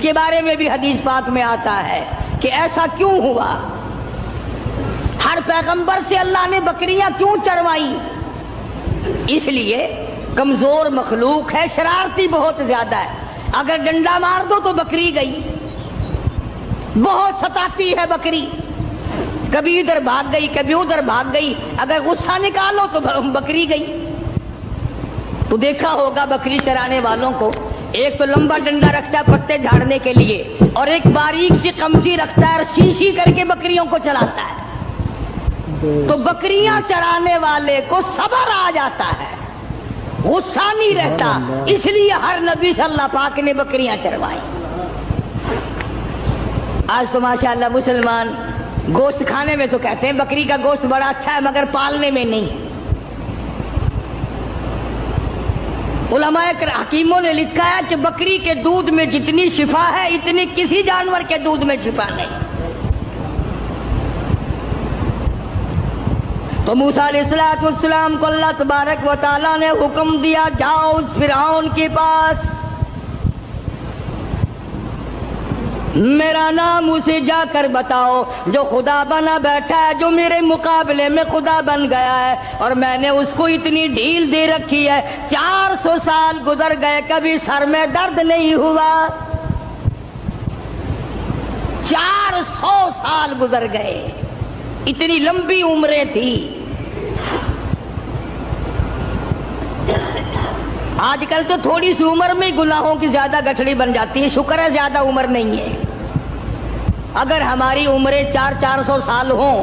کے بارے میں بھی حدیث پاک میں آتا ہے کہ ایسا کیوں ہوا، ہر پیغمبر سے اللہ نے بکریاں کیوں چروائی؟ اس لیے کمزور مخلوق ہے، شرارتی بہت زیادہ ہے، اگر ڈنڈا مار دو تو بکری گئی، بہت ستاتی ہے بکری، کبھی ادھر بھاگ گئی کبھی ادھر بھاگ گئی، اگر غصہ نکالو تو بکری گئی۔ تو دیکھا ہوگا بکری چرانے والوں کو، ایک تو لمبا ڈنڈا رکھتا ہے پتے جھاڑنے کے لیے، اور ایک باریک سی قمچی رکھتا ہے اور سی کر کے بکریوں کو چلاتا ہے۔ تو بکریاں چرانے والے کو صبر آ جاتا ہے، غصہ نہیں رہتا، اس لیے ہر نبی صلی اللہ پاک نے بکریاں چروائی۔ آج تو ماشاءاللہ مسلمان گوشت کھانے میں تو کہتے ہیں بکری کا گوشت بڑا اچھا ہے، مگر پالنے میں نہیں۔ علماء حکیموں نے لکھا ہے کہ بکری کے دودھ میں جتنی شفا ہے اتنی کسی جانور کے دودھ میں شفا نہیں۔ تو موسیٰ علیہ السلام کو اللہ تبارک و تعالیٰ نے حکم دیا، جاؤ اس فرعون کے پاس، میرا نام اسے جا کر بتاؤ جو خدا بنا بیٹھا ہے، جو میرے مقابلے میں خدا بن گیا ہے، اور میں نے اس کو اتنی ڈھیل دے رکھی ہے، 400 سال گزر گئے کبھی سر میں درد نہیں ہوا، 400 سال گزر گئے، اتنی لمبی عمریں تھی۔ آج کل تو تھوڑی سی عمر میں گناہوں کی زیادہ گٹھڑی بن جاتی ہے، شکر ہے زیادہ عمر نہیں ہے۔ اگر ہماری عمریں 400 سال ہوں،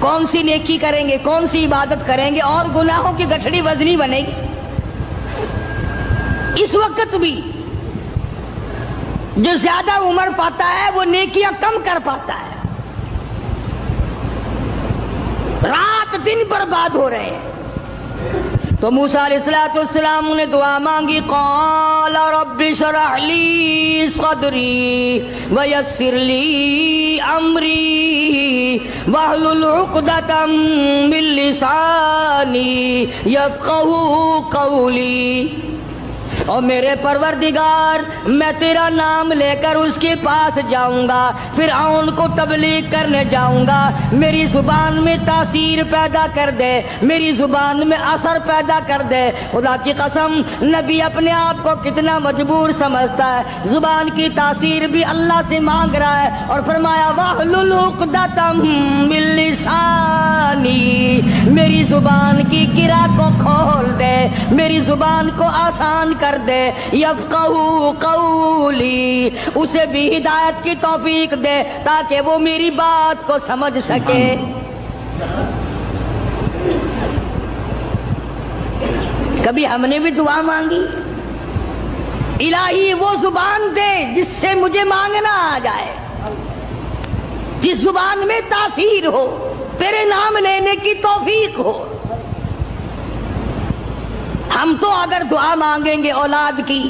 کون سی نیکی کریں گے، کون سی عبادت کریں گے، اور گناہوں کی گٹھڑی وزنی بنے گی۔ اس وقت بھی جو زیادہ عمر پاتا ہے وہ نیکیاں کم کر پاتا ہے، رات دن برباد ہو رہے ہیں۔ تو موسیٰ علیہ السلام نے دعا مانگی، قال رب اشرح لی صدری ویسر لی امری واحلل عقدۃ من لسانی یفقہوا قولی۔ اور میرے پروردگار، میں تیرا نام لے کر اس کے پاس جاؤں گا، فرعون کو تبلیغ کرنے جاؤں گا، میری زبان میں تاثیر پیدا کر دے، میری زبان میں اثر پیدا کر دے۔ خدا کی قسم، نبی اپنے آپ کو کتنا مجبور سمجھتا ہے، زبان کی تاثیر بھی اللہ سے مانگ رہا ہے، اور فرمایا واحلل عقدۃ من لسانی، میری زبان کی گرہ کو کھول دے، میری زبان کو آسان کر دے، یفقہوا قولی، اسے بھی ہدایت کی توفیق دے تاکہ وہ میری بات کو سمجھ سکے۔ کبھی ہم نے بھی دعا مانگی، الہی وہ زبان دے جس سے مجھے مانگنا آ جائے، جس زبان میں تاثیر ہو، تیرے نام لینے کی توفیق ہو۔ ہم تو اگر دعا مانگیں گے اولاد کی،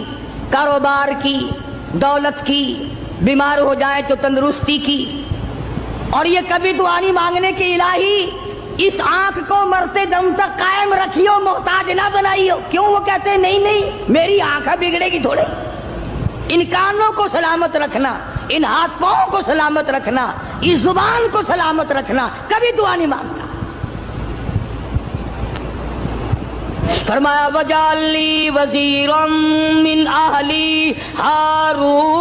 کاروبار کی، دولت کی، بیمار ہو جائے تو تندرستی کی، اور یہ کبھی دعا نہیں مانگنے کی الہی اس آنکھ کو مرتے دم تک قائم رکھیو، محتاج نہ بنائیو۔ کیوں؟ وہ کہتے ہیں نہیں نہیں میری آنکھ بگڑے گی تھوڑے، ان کانوں کو سلامت رکھنا، ان ہاتھ پاؤں کو سلامت رکھنا، اس زبان کو سلامت رکھنا، کبھی دعا نہیں مانگتا۔ فرمایا وجعل لی وزیرا من اہلی ہارون،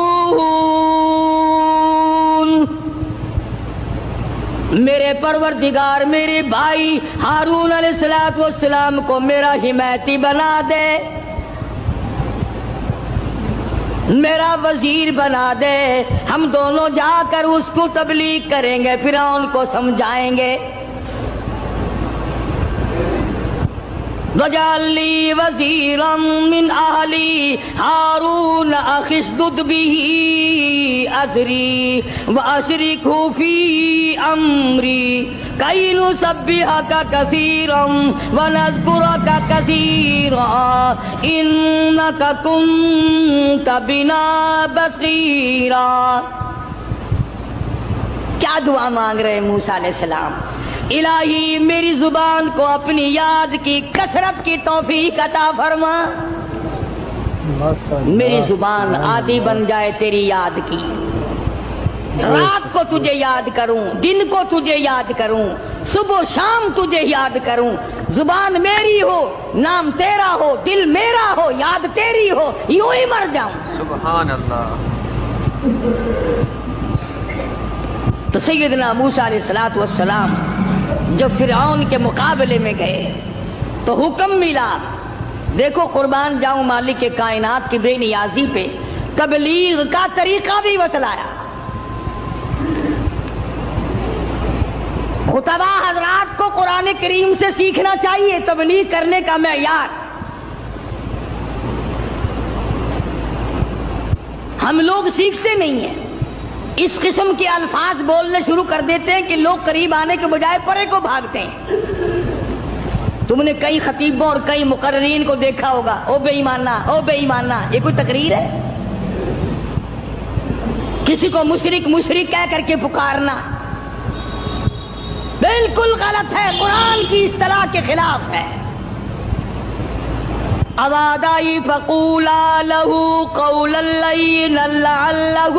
میرے پروردگار میرے بھائی ہارون علیہ السلام کو میرا حمایتی بنا دے، میرا وزیر بنا دے، ہم دونوں جا کر اس کو تبلیغ کریں گے، فرعون کو سمجھائیں گے۔ وَاجْعَل لِّي وَزِيرًا مِّنْ أَهْلِي هَارُونَ أَخِشْدُدْ بِهِ أَزْرِي وَأَشْرِكْهُ فِي أَمْرِي كَيْ نُسَبِّحَكَ كَثِيرًا وَنَذْكُرَكَ كَثِيرًا إِنَّكَ كُنتَ بِنَا بَصِيرًا۔ کیا دعا مانگ رہے ہیں موسیٰ علیہ السلام؟ الہی میری زبان کو اپنی یاد کی کثرت کی توفیق عطا فرما، میری زبان عادی بن جائے تیری یاد کی، رات کو تجھے یاد کروں، دن کو تجھے یاد کروں، صبح و شام تجھے یاد کروں، زبان میری ہو، نام تیرا ہو، دل میرا ہو، یاد تیری ہو، یوں ہی مر جاؤں۔ سبحان اللہ۔ تو سیدنا موسیٰ علیہ السلام جب فرعون کے مقابلے میں گئے تو حکم ملا، دیکھو قربان جاؤں مالک کائنات کی بے نیازی پہ تبلیغ کا طریقہ بھی بتلایا۔ خطبہ حضرات کو قرآن کریم سے سیکھنا چاہیے تبلیغ کرنے کا معیار۔ ہم لوگ سیکھتے نہیں ہیں، اس قسم کے الفاظ بولنے شروع کر دیتے ہیں کہ لوگ قریب آنے کے بجائے پرے کو بھاگتے ہیں۔ تم نے کئی خطیبوں اور کئی مقررین کو دیکھا ہوگا، او بے ایمانہ، او بے ایمانہ، یہ کوئی تقریر ہے؟ کسی کو مشرک مشرک کہہ کر کے پکارنا بالکل غلط ہے، قرآن کی اصطلاح کے خلاف ہے۔ اوادائی فقولا لہو قولا لینا لعلہ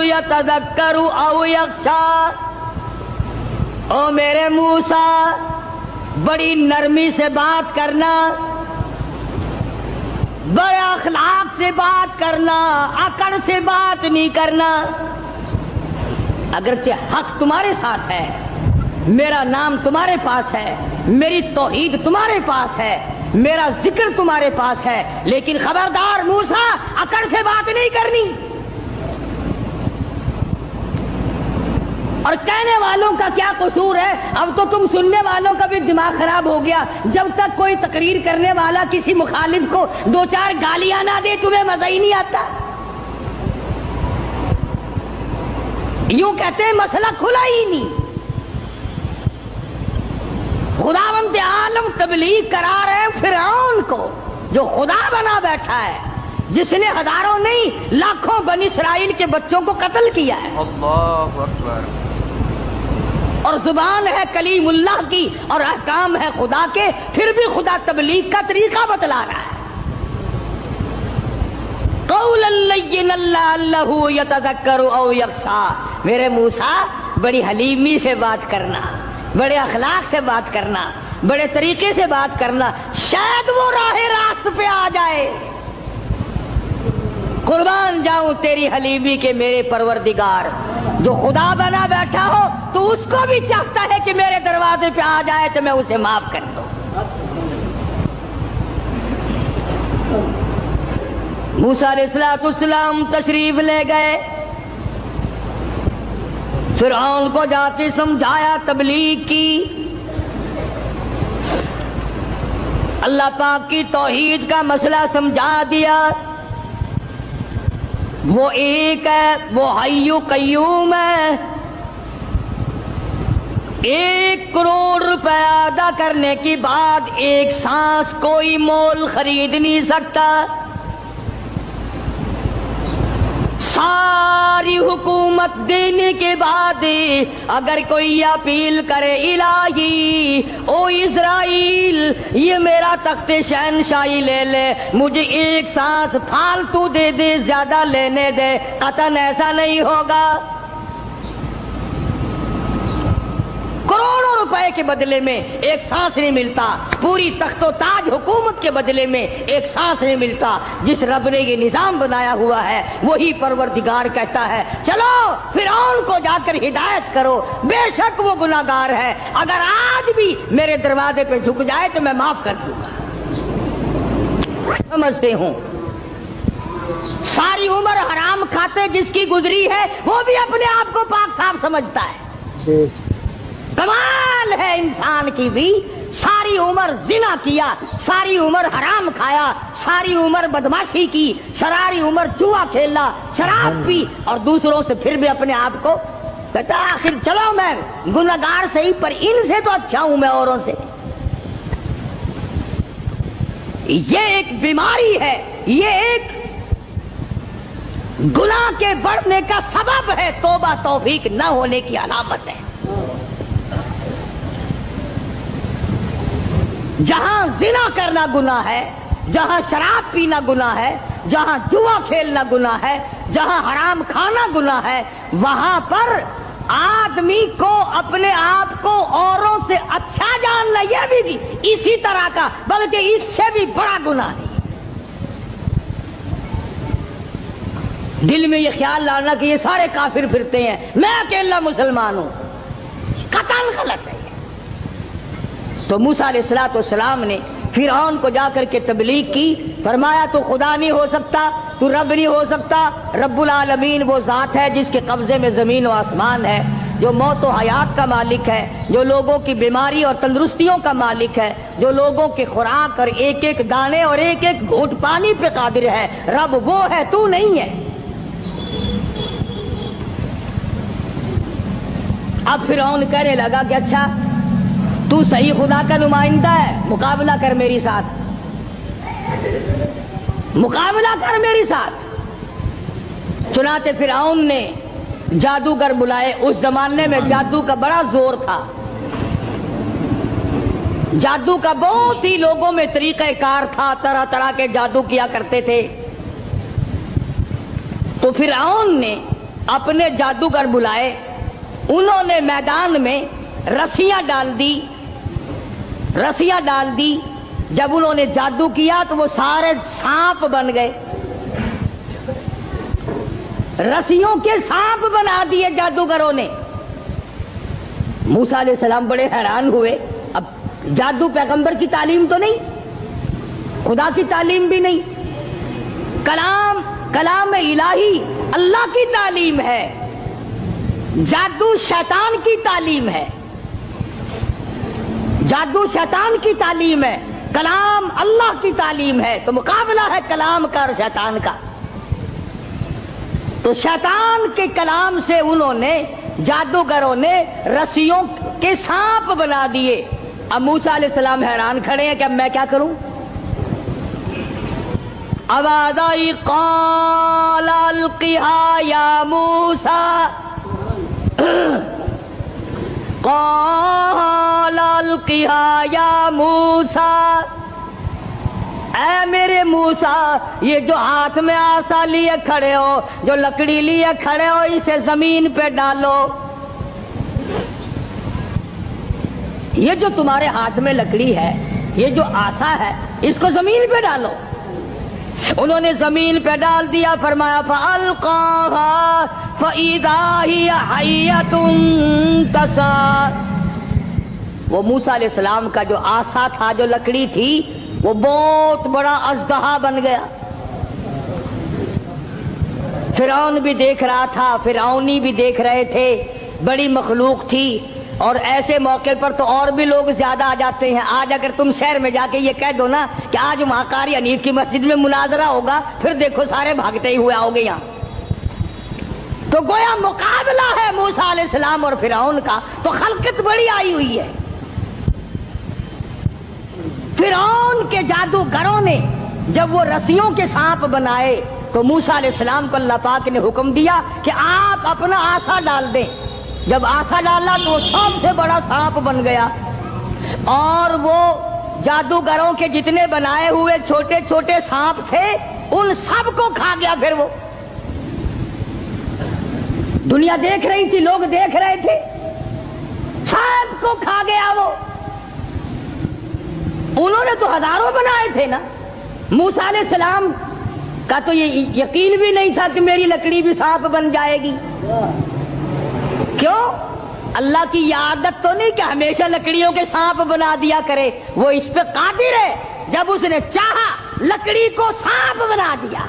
یتذکر او یخشی، او میرے موسیٰ بڑی نرمی سے بات کرنا، بڑے اخلاق سے بات کرنا، اکڑ سے بات نہیں کرنا۔ اگرچہ حق تمہارے ساتھ ہے، میرا نام تمہارے پاس ہے، میری توحید تمہارے پاس ہے، میرا ذکر تمہارے پاس ہے، لیکن خبردار موسیٰ اکڑ سے بات نہیں کرنی۔ اور کہنے والوں کا کیا قصور ہے؟ اب تو تم سننے والوں کا بھی دماغ خراب ہو گیا۔ جب تک کوئی تقریر کرنے والا کسی مخالف کو دو چار گالیاں نہ دے تمہیں مزہ ہی نہیں آتا۔ یوں کہتے ہیں مسئلہ کھلا ہی نہیں۔ خداوند عالم تبلیغ کرا رہے ہیں فرعون کو جو خدا بنا بیٹھا ہے، جس نے ہزاروں نہیں لاکھوں بنی اسرائیل کے بچوں کو قتل کیا ہے۔ اللہ اکبر۔ اور زبان ہے کلیم اللہ کی اور احکام ہے خدا کے، پھر بھی خدا تبلیغ کا طریقہ بتلا رہا ہے۔ قولا لینا لعلہ یتذکر او یخشی، میرے موسیٰ بڑی حلیمی سے بات کرنا، بڑے اخلاق سے بات کرنا، بڑے طریقے سے بات کرنا، شاید وہ راہ راست پہ آ جائے۔ قربان جاؤں تیری حلیمی کے میرے پروردگار، جو خدا بنا بیٹھا ہو تو اس کو بھی چاہتا ہے کہ میرے دروازے پہ آ جائے تو میں اسے معاف کر دوں۔ موسیٰ علیہ السلام تشریف لے گئے، فرعون کو جا کے سمجھایا، تبلیغ کی، اللہ پاک کی توحید کا مسئلہ سمجھا دیا۔ وہ ایک ہے، وہ حی قیوم ہے، 1 کروڑ روپے ادا کرنے کے بعد ایک سانس کوئی مول خرید نہیں سکتا۔ ساری حکومت دینے کے بعد اگر کوئی اپیل کرے الہی او اسرائیل یہ میرا تخت شہنشاہی لے لے، مجھے ایک سانس پھالتو دے دے، زیادہ لینے دے، قطعاً ایسا نہیں ہوگا۔ کروڑوں روپے کے بدلے میں ایک سانس نہیں ملتا، پوری تخت و تاج حکومت کے بدلے میں ایک سانس نہیں ملتا۔ جس رب نے یہ نظام بنایا ہوا ہے وہی پروردگار کہتا ہے چلو فرعون کو جا کر ہدایت کرو، بے شک وہ گناہگار ہے، اگر آج بھی میرے دروازے پہ جھک جائے تو میں معاف کر دوں گا۔ سمجھتے ہوں ساری عمر حرام کھاتے جس کی گزری ہے وہ بھی اپنے آپ کو پاک صاف سمجھتا ہے۔ کمال ہے انسان کی بھی، ساری عمر زنا کیا، ساری عمر حرام کھایا، ساری عمر بدماشی کی، ساری عمر جوا کھیلا، شراب پی، اور دوسروں سے پھر بھی اپنے آپ کو کہتا آخر چلو میں گناہگار صحیح پر ان سے تو اچھا ہوں میں اوروں سے۔ یہ ایک بیماری ہے، یہ ایک گناہ کے بڑھنے کا سبب ہے، توبہ توفیق نہ ہونے کی علامت ہے۔ جہاں زنا کرنا گناہ ہے، جہاں شراب پینا گناہ ہے، جہاں جوا کھیلنا گناہ ہے، جہاں حرام کھانا گناہ ہے، وہاں پر آدمی کو اپنے آپ کو اوروں سے اچھا جاننا یہ بھی نہیں اسی طرح کا، بلکہ اس سے بھی بڑا گناہ ہے۔ دل میں یہ خیال لانا کہ یہ سارے کافر پھرتے ہیں، میں اکیلا مسلمان ہوں، قطعاً غلط ہے۔ تو موسیٰ علیہ السلام نے فرعون کو جا کر کے تبلیغ کی، فرمایا تو خدا نہیں ہو سکتا، تو رب نہیں ہو سکتا، رب العالمین وہ ذات ہے جس کے قبضے میں زمین و آسمان ہے، جو موت و حیات کا مالک ہے، جو لوگوں کی بیماری اور تندرستیوں کا مالک ہے، جو لوگوں کے خوراک اور ایک ایک دانے اور ایک ایک گھونٹ پانی پہ قادر ہے، رب وہ ہے، تو نہیں ہے۔ اب فرعون کہنے لگا کہ اچھا تو صحیح خدا کا نمائندہ ہے، مقابلہ کر میری ساتھ، مقابلہ کر میری ساتھ۔ چنانچہ فرعون نے جادوگر بلائے۔ اس زمانے میں جادو کا بڑا زور تھا، جادو کا بہت ہی لوگوں میں طریقہ کار تھا، طرح طرح کے جادو کیا کرتے تھے۔ تو فرعون نے اپنے جادوگر بلائے، انہوں نے میدان میں رسیاں ڈال دی، رسیاں ڈال دی۔ جب انہوں نے جادو کیا تو وہ سارے سانپ بن گئے، رسیوں کے سانپ بنا دیے جادوگروں نے۔ موسیٰ علیہ السلام بڑے حیران ہوئے، اب جادو پیغمبر کی تعلیم تو نہیں، خدا کی تعلیم بھی نہیں، کلام الہی اللہ کی تعلیم ہے، جادو شیطان کی تعلیم ہے، جادو شیطان کی تعلیم ہے، کلام اللہ کی تعلیم ہے، تو مقابلہ ہے کلام کا اور شیطان کا۔ تو شیطان کے کلام سے انہوں نے، جادوگروں نے رسیوں کے سانپ بنا دیے۔ اب موسیٰ علیہ السلام حیران کھڑے ہیں کہ اب میں کیا کروں؟ آواز آئی قال القها یا موسیٰ، قال القها یا موسیٰ، اے میرے موسیٰ، یہ جو ہاتھ میں آسا لیے کھڑے ہو، جو لکڑی لیے کھڑے ہو، اسے زمین پہ ڈالو۔ یہ جو تمہارے ہاتھ میں لکڑی ہے، یہ جو آسا ہے، اس کو زمین پہ ڈالو۔ انہوں نے زمین پہ ڈال دیا، فرمایا فَأَلْقَاهَا فَإِذَا هِيَ حَيَّةٌ تَسْعَىٰ۔ وہ موسیٰ علیہ السلام کا جو آسا تھا، جو لکڑی تھی، وہ بہت بڑا اژدہا بن گیا۔ فرعون بھی دیکھ رہا تھا، فرعونی بھی دیکھ رہے تھے، بڑی مخلوق تھی، اور ایسے موقع پر تو اور بھی لوگ زیادہ آ جاتے ہیں۔ آج اگر تم شہر میں جا کے یہ کہہ دو نا کہ آج وہاں قاری حنیف کی مسجد میں مناظرہ ہوگا، پھر دیکھو سارے بھاگتے ہی ہوئے آؤ گے یہاں۔ تو گویا مقابلہ ہے موسیٰ علیہ السلام اور فرعون کا، تو خلقت بڑی آئی ہوئی ہے۔ فرعون کے جادوگروں نے جب وہ رسیوں کے سانپ بنائے تو موسیٰ علیہ السلام کو اللہ پاک نے حکم دیا کہ آپ اپنا آسا ڈال دیں۔ جب آسا ڈالا تو وہ سب سے بڑا سانپ بن گیا، اور وہ جادوگروں کے جتنے بنائے ہوئے چھوٹے چھوٹے سانپ تھے ان سب کو کھا گیا۔ پھر وہ دنیا دیکھ رہی تھی، لوگ دیکھ رہے تھے، سب کو کھا گیا وہ۔ انہوں نے تو ہزاروں بنائے تھے نا۔ موسیٰ علیہ السلام کا تو یہ یقین بھی نہیں تھا کہ میری لکڑی بھی سانپ بن جائے گی۔ کیوں؟ اللہ کی یہ عادت تو نہیں کہ ہمیشہ لکڑیوں کے سانپ بنا دیا کرے، وہ اس پہ قادر ہے، جب اس نے چاہا لکڑی کو سانپ بنا دیا،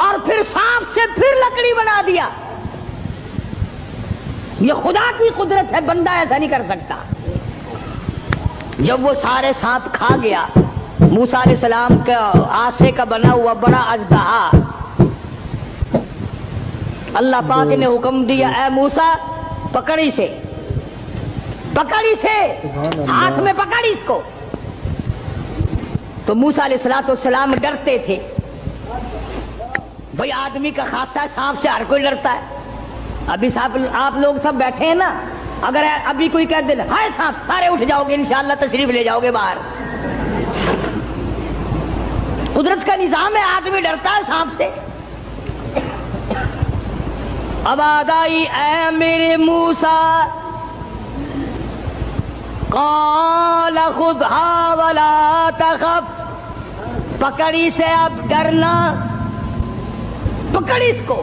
اور پھر سانپ سے پھر لکڑی بنا دیا۔ یہ خدا کی قدرت ہے، بندہ ایسا نہیں کر سکتا۔ جب وہ سارے سانپ کھا گیا، موسیٰ علیہ السلام کا آسے کا بنا ہوا بڑا اژدہا، اللہ پاک نے حکم دیا اے موسیٰ پکڑ اسے، پکڑ اسے، ہاتھ میں پکڑ اس کو۔ تو موسیٰ علیہ السلام ڈرتے تھے، بھئی آدمی کا خاصہ سانپ سے ہر کوئی ڈرتا ہے۔ ابھی آپ لوگ سب بیٹھے ہیں نا، اگر ابھی کوئی کہہ دے ہائے سانپ، سارے اٹھ جاؤ گے انشاءاللہ، تشریف لے جاؤ گے باہر۔ قدرت کا نظام ہے، آدمی ڈرتا ہے سانپ سے۔ اب آگائی اے میرے موسیٰ، قال خذها ولا تخف، پکڑ اسے اب ڈرنا، پکڑ اس کو،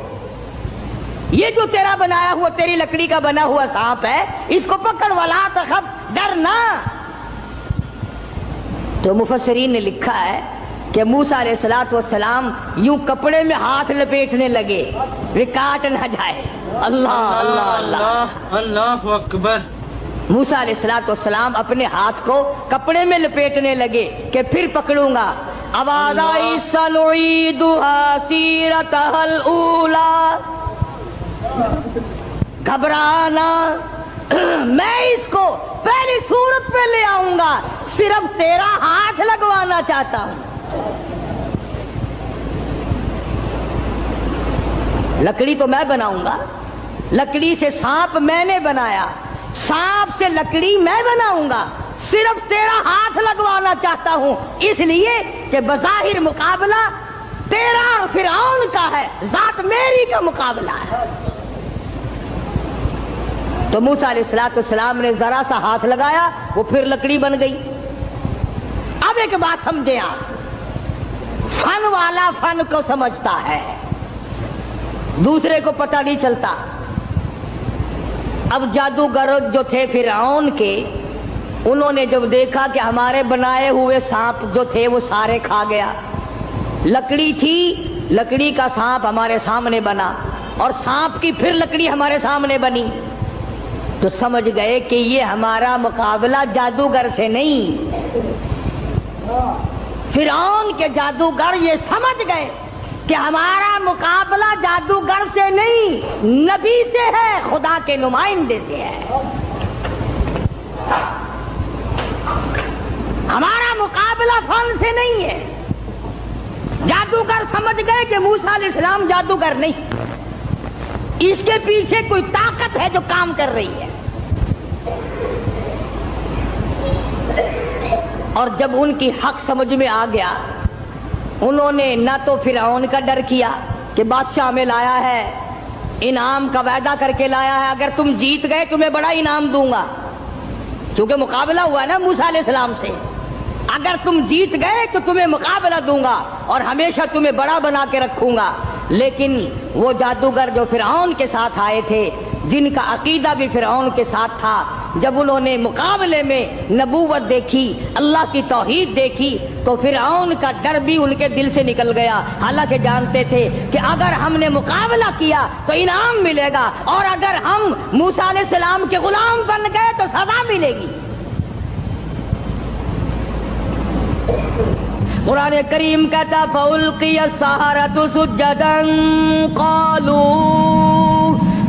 یہ جو تیرا بنایا ہوا، تیری لکڑی کا بنا ہوا سانپ ہے، اس کو پکڑ، ولا تخف، ڈرنا۔ تو مفسرین نے لکھا ہے کہ موسیٰ علیہ السلام یوں کپڑے میں ہاتھ لپیٹنے لگے وہ کاٹ نہ جائے۔ اللہ اللہ اللہ اللہ اکبر۔ موسیٰ علیہ السلام اپنے ہاتھ کو کپڑے میں لپیٹنے لگے کہ پھر پکڑوں گا۔ آواز آئی سنعیدها سیرتها الاولی، گھبرانا، میں اس کو پہلی صورت پہ لے آؤں گا، صرف تیرا ہاتھ لگوانا چاہتا ہوں۔ لکڑی تو میں بناؤں گا، لکڑی سے سانپ میں نے بنایا، سانپ سے لکڑی میں بناؤں گا، صرف تیرا ہاتھ لگوانا چاہتا ہوں، اس لیے کہ بظاہر مقابلہ تیرا اور فرعون کا ہے، ذات میری کا مقابلہ ہے۔ تو موسیٰ علیہ السلام نے ذرا سا ہاتھ لگایا، وہ پھر لکڑی بن گئی۔ اب ایک بات سمجھیں آپ، فن والا فن کو سمجھتا ہے، دوسرے کو پتہ نہیں چلتا۔ اب جادوگر جو تھے فرعون کے، انہوں نے جب دیکھا کہ ہمارے بنائے ہوئے سانپ جو تھے وہ سارے کھا گیا، لکڑی تھی، لکڑی کا سانپ ہمارے سامنے بنا، اور سانپ کی پھر لکڑی ہمارے سامنے بنی، تو سمجھ گئے کہ یہ ہمارا مقابلہ جادوگر سے نہیں۔ فرعون کے جادوگر یہ سمجھ گئے کہ ہمارا مقابلہ جادوگر سے نہیں، نبی سے ہے، خدا کے نمائندے سے ہے۔ ہمارا مقابلہ فن سے نہیں ہے۔ جادوگر سمجھ گئے کہ موسیٰ علیہ السلام جادوگر نہیں، اس کے پیچھے کوئی طاقت ہے جو کام کر رہی ہے۔ اور جب ان کی حق سمجھ میں آ گیا، انہوں نے نہ تو فرعون کا ڈر کیا کہ بادشاہ میں لایا ہے، انعام کا وعدہ کر کے لایا ہے، اگر تم جیت گئے تمہیں بڑا انعام دوں گا، کیونکہ مقابلہ ہوا نا موسیٰ علیہ السلام سے، اگر تم جیت گئے تو تمہیں مقابلہ دوں گا اور ہمیشہ تمہیں بڑا بنا کے رکھوں گا۔ لیکن وہ جادوگر جو فرعون کے ساتھ آئے تھے، جن کا عقیدہ بھی فرعون کے ساتھ تھا، جب انہوں نے مقابلے میں نبوت دیکھی، اللہ کی توحید دیکھی، تو فرعون کا ڈر بھی ان کے دل سے نکل گیا، حالانکہ جانتے تھے کہ اگر ہم نے مقابلہ کیا تو انعام ملے گا، اور اگر ہم موسیٰ علیہ السلام کے غلام بن گئے تو سزا ملے گی۔ قرآن کریم کہتا فَأُلْقِيَ السَّحَرَةُ سُجَّدًا قَالُوا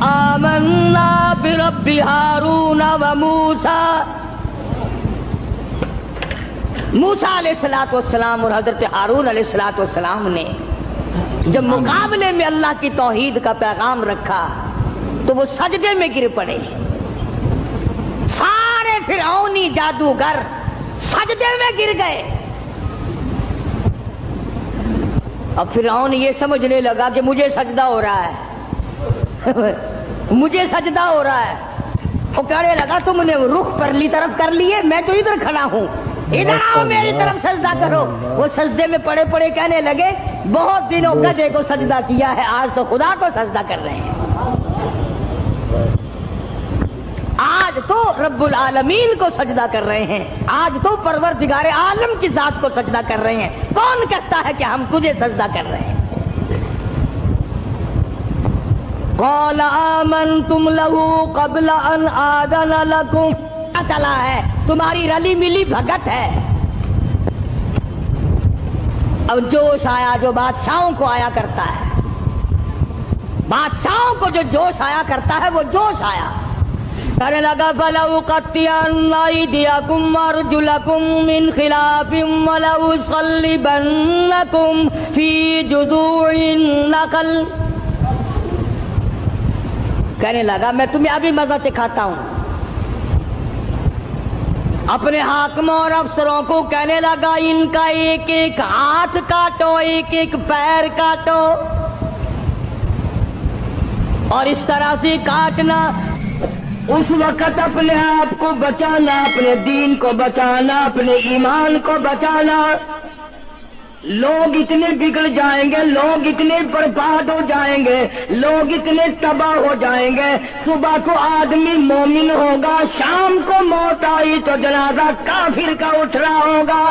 آمَنَّا بِرَبِّ هَارُونَ وَمُوسَىٰ۔ موسیٰ علیہ السلام اور حضرت ہارون علیہ السلام نے جب مقابلے میں اللہ کی توحید کا پیغام رکھا تو وہ سجدے میں گر پڑے، سارے فرعونی جادوگر سجدے میں گر گئے۔ اب فرعون یہ سمجھنے لگا کہ مجھے سجدہ ہو رہا ہے مجھے سجدہ ہو رہا ہے، وہ کہنے لگا تم نے رخ پرلی طرف کر لیے، میں تو ادھر کھڑا ہوں، ادھر آؤ میری طرف سجدہ کرو۔ وہ سجدے میں پڑے پڑے کہنے لگے بہت دنوں گدھے کو سجدہ کیا ہے، آج تو خدا کو سجدہ کر رہے ہیں، آج تو رب العالمین کو سجدہ کر رہے ہیں، آج تو پروردگار عالم کی ذات کو سجدہ کر رہے ہیں۔ کون کہتا ہے کہ ہم تجھے سجدہ کر رہے ہیں؟ قال آمنتم له قبل ان آذن لكم، پتہ چلا ہے تمہاری رلی ملی بھگت ہے۔ اب جوش آیا جو بادشاہوں کو آیا کرتا ہے، بادشاہوں کو جو جوش آیا کرتا ہے وہ جوش آیا، کہنے لگا فَلَأُقَطِّعَنَّ أَيْدِيَكُمْ وَأَرْجُلَكُمْ مِنْ خِلَافٍ وَلَأُصَلِّبَنَّكُمْ فِي جُذُوعِ النَّخْلِ۔ کہنے لگا میں تمہیں ابھی مزہ چکھاتا ہوں، اپنے حاکموں اور افسروں کو کہنے لگا ان کا ایک ایک ہاتھ کاٹو، ایک ایک پیر کاٹو، اور اس طرح سے کاٹنا۔ اس وقت اپنے آپ کو بچانا، اپنے دین کو بچانا، اپنے ایمان کو بچانا۔ لوگ اتنے بگڑ جائیں گے، لوگ اتنے برباد ہو جائیں گے، لوگ اتنے تباہ ہو جائیں گے۔ صبح کو آدمی مومن ہوگا، شام کو موت آئی تو جنازہ کافر کا اٹھ رہا ہوگا۔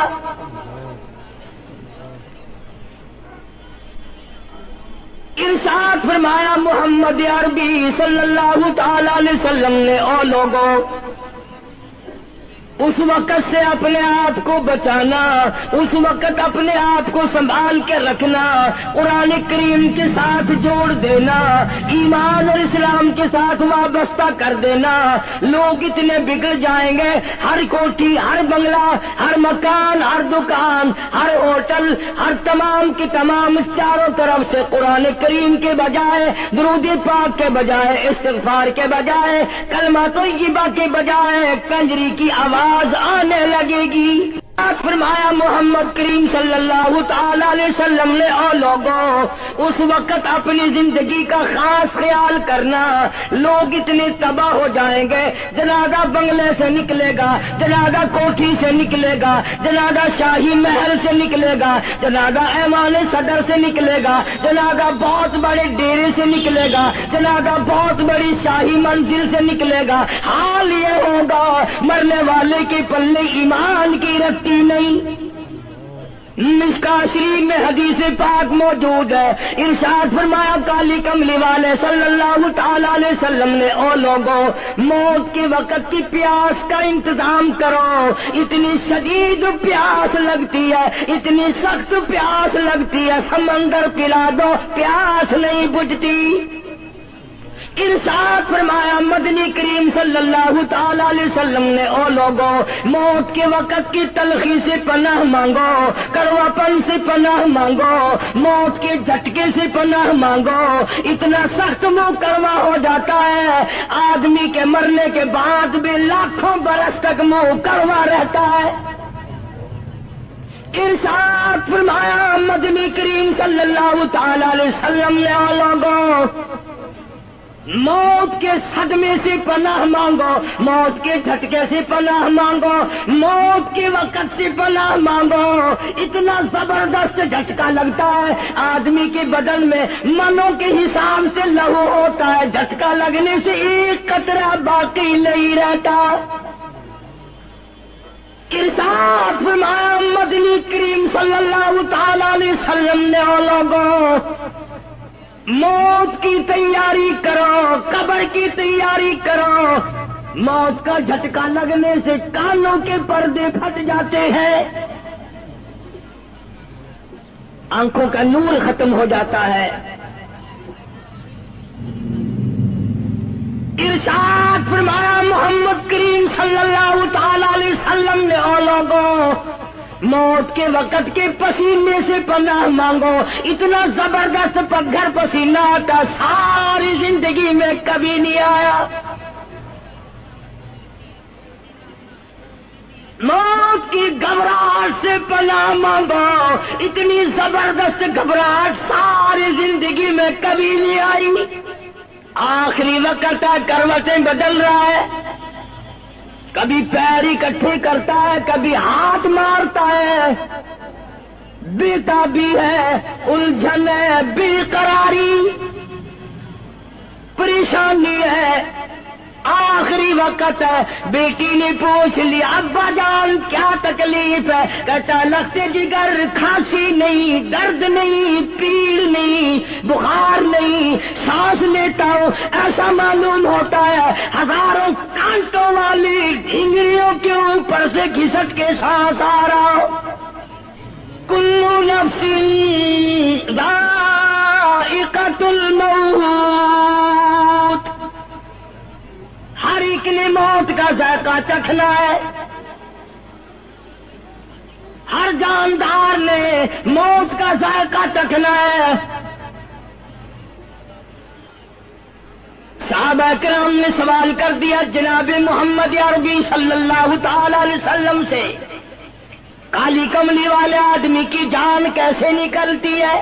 ارشاد فرمایا محمد عربی صلی اللہ تعالی علیہ وسلم نے، او لوگوں، اس وقت سے اپنے آپ کو بچانا، اس وقت اپنے آپ کو سنبھال کے رکھنا، قرآن کریم کے ساتھ جوڑ دینا، ایمان اور اسلام کے ساتھ وابستہ کر دینا۔ لوگ اتنے بگڑ جائیں گے، ہر کوٹھی، ہر بنگلہ، ہر مکان، ہر دکان، ہر ہوٹل، ہر تمام کی تمام چاروں طرف سے قرآن کریم کے بجائے، درود پاک کے بجائے، استغفار کے بجائے، کلمہ طیبہ کے بجائے کنجری کی آواز آنے لگے گی۔ فرمایا محمد کریم صلی اللہ تعالی علیہ وسلم نے، او لوگوں، اس وقت اپنی زندگی کا خاص خیال کرنا۔ لوگ اتنے تباہ ہو جائیں گے، جنازہ بنگلے سے نکلے گا، جنازہ کوٹھی سے نکلے گا، جنازہ شاہی محل سے نکلے گا، جنازہ ایوان صدر سے نکلے گا، جنازہ بہت بڑے ڈیرے سے نکلے گا، جنازہ بہت بڑی شاہی منزل سے نکلے گا۔ حال یہ ہوگا مرنے والے کے پلے ایمان کی رتی نہیں۔ مشکاہ شریف میں حدیث پاک موجود ہے، ارشاد فرمایا کالی کملی والے صلی اللہ تعالی علیہ وسلم نے، او لوگوں، موت کے وقت کی پیاس کا انتظام کرو۔ اتنی شدید پیاس لگتی ہے، اتنی سخت پیاس لگتی ہے، سمندر پلا دو پیاس نہیں بجھتی۔ ارشاد فرمایا مدنی کریم صلی اللہ تعالی علیہ وسلم نے، او لوگوں، موت کے وقت کی تلخی سے پناہ مانگو، کڑوا پن سے پناہ مانگو، موت کے جھٹکے سے پناہ مانگو۔ اتنا سخت منہ کڑوا ہو جاتا ہے، آدمی کے مرنے کے بعد بھی لاکھوں برس تک منہ کڑوا رہتا ہے۔ ارشاد فرمایا مدنی کریم صلی اللہ تعالی علیہ وسلم نے، او لوگوں، موت کے صدمے سے پناہ مانگو، موت کے جھٹکے سے پناہ مانگو، موت کے وقت سے پناہ مانگو۔ اتنا زبردست جھٹکا لگتا ہے، آدمی کے بدن میں منوں کے حساب سے لہو ہوتا ہے، جھٹکا لگنے سے ایک قطرہ باقی نہیں رہتا۔ ارشاد فرمایا مدنی کریم صلی اللہ تعالی علیہ وسلم نے، او لوگوں، موت کی تیاری کرو، قبر کی تیاری کرو۔ موت کا جھٹکا لگنے سے کانوں کے پردے پھٹ جاتے ہیں، آنکھوں کا نور ختم ہو جاتا ہے۔ ارشاد فرمایا محمد کریم صلی اللہ تعالی علیہ وسلم نے، او لوگوں، موت کے وقت کے پسینے سے پناہ مانگو۔ اتنا زبردست پگھر پسینہ آتا ساری زندگی میں کبھی نہیں آیا۔ موت کی گھبراہٹ سے پناہ مانگو، اتنی زبردست گھبراہٹ ساری زندگی میں کبھی نہیں آئی۔ آخری وقت ہے، کروٹیں بدل رہا ہے، کبھی پیر اکٹھے کرتا ہے، کبھی ہاتھ مارتا ہے، بےتابی ہے، الجھن ہے، بے قراری، پریشانی ہے۔ آخری وقت ہے، بیٹی نے پوچھ لیا ابا جان کیا تکلیف ہے؟ کہتا لخت جگر، کھانسی نہیں، درد نہیں، پیڑ نہیں، بخار نہیں، سانس لیتا ہوں ایسا معلوم ہوتا ہے ہزاروں کانٹوں والی ڈھنگریوں کے اوپر سے گھسٹ کے سانس آ رہا ہو۔ کلو نفس ذائقۃ الموت، ہر ایک نے موت کا ذائقہ چکھنا ہے، ہر جاندار نے موت کا ذائقہ چکھنا ہے۔ صحابہ کرام نے سوال کر دیا جناب محمد عربی صلی اللہ تعالی علیہ وسلم سے، کالی کملی والے آدمی کی جان کیسے نکلتی ہے؟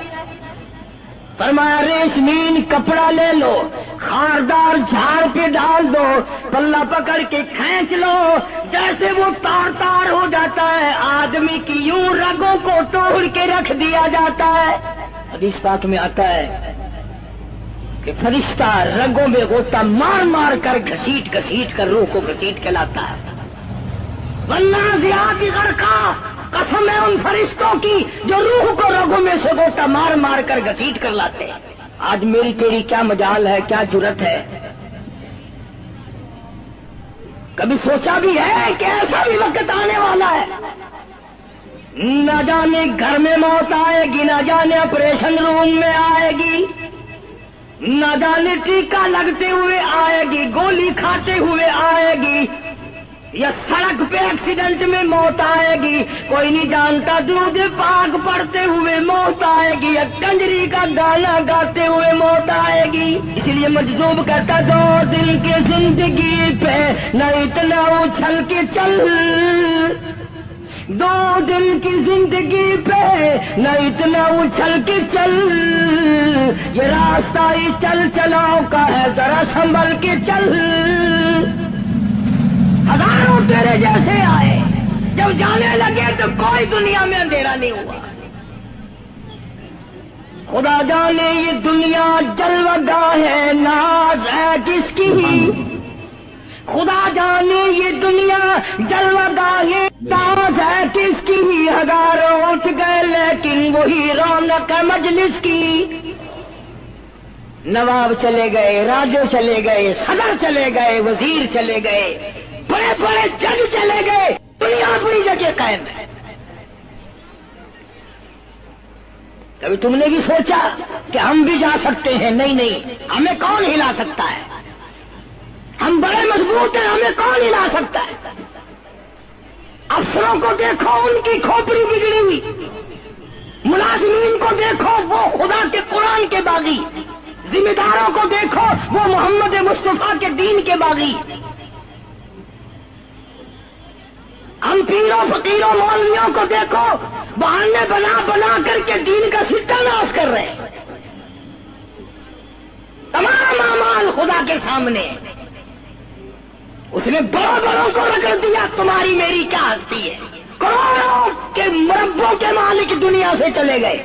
فرمایا ریشمین کپڑا لے لو، خاردار جھاڑ پہ ڈال دو، پلہ پکڑ کے کھینچ لو، جیسے وہ تار تار ہو جاتا ہے آدمی کی یوں رگوں کو توڑ کے رکھ دیا جاتا ہے۔ حدیث پاک میں آتا ہے کہ فرشتہ رگوں میں غوطہ مار مار کر گھسیٹ گھسیٹ کر روح کو گھسیٹ کے لاتا ہے۔ والنازعات غرقا، قسم ہے ان فرشتوں کی جو روح کو رگوں میں سے غوطہ مار مار کر گھسیٹ کر لاتے ہیں۔ آج میری تیری کیا مجال ہے، کیا جرت ہے؟ کبھی سوچا بھی ہے کہ ایسا بھی وقت آنے والا ہے، نہ جانے گھر میں موت آئے گی، نہ جانے آپریشن روم میں آئے گی، نہ جانے ٹیکہ لگتے ہوئے آئے گی، گولی کھاتے ہوئے آئے گی، یا سڑک پہ ایکسیڈنٹ میں موت آئے گی، کوئی نہیں جانتا، درود پاک پڑھتے ہوئے موت آئے گی، یا کنجری کا گانا گاتے ہوئے موت آئے گی۔ اسی لیے مجذوب کہتا 2 دن کی زندگی پہ نہ اتنا اچھل کے چل، 2 دن کی زندگی پہ نہ اتنا اچھل کے چل، یہ راستہ ہی چل چلاؤ کا ہے، ذرا سنبھل کے چل۔ ہزاروں تیرے جیسے آئے، جب جانے لگے تو کوئی دنیا میں اندھیرا نہیں ہوا۔ خدا جانے یہ دنیا جلوہ گاہ ہے، ناز ہے کس کی؟ خدا جانے یہ دنیا جلوہ گاہ ہے، ناز ہے کس کی؟ ہزاروں اٹھ گئے لیکن وہی رونق ہے مجلس کی۔ نواب چلے گئے، راجے چلے گئے، صدر چلے گئے، وزیر چلے گئے، بڑے بڑے جج چلے گئے، دنیا اپنی جگہ قائم ہے۔ کبھی تم نے بھی سوچا کہ ہم بھی جا سکتے ہیں؟ نہیں نہیں، ہمیں کون ہلا سکتا ہے؟ ہم بڑے مضبوط ہیں، ہمیں کون ہلا سکتا ہے؟ افسروں کو دیکھو، ان کی کھوپڑی بگڑی ہوئی، ملازمین کو دیکھو وہ خدا کے قرآن کے باغی، ذمہ داروں کو دیکھو وہ محمد مصطفیٰ کے دین کے باغی۔ ہم پیروں فقیروں مولویوں کو دیکھو بہانے بنا بنا کر کے دین کا ستہ ناش کر رہے ہیں۔ تمام اعمال خدا کے سامنے، اس نے بڑوں بڑوں کو رگڑ دیا، تمہاری میری کیا ہستی ہے؟ کروڑوں کے مربوں کے مالک دنیا سے چلے گئے۔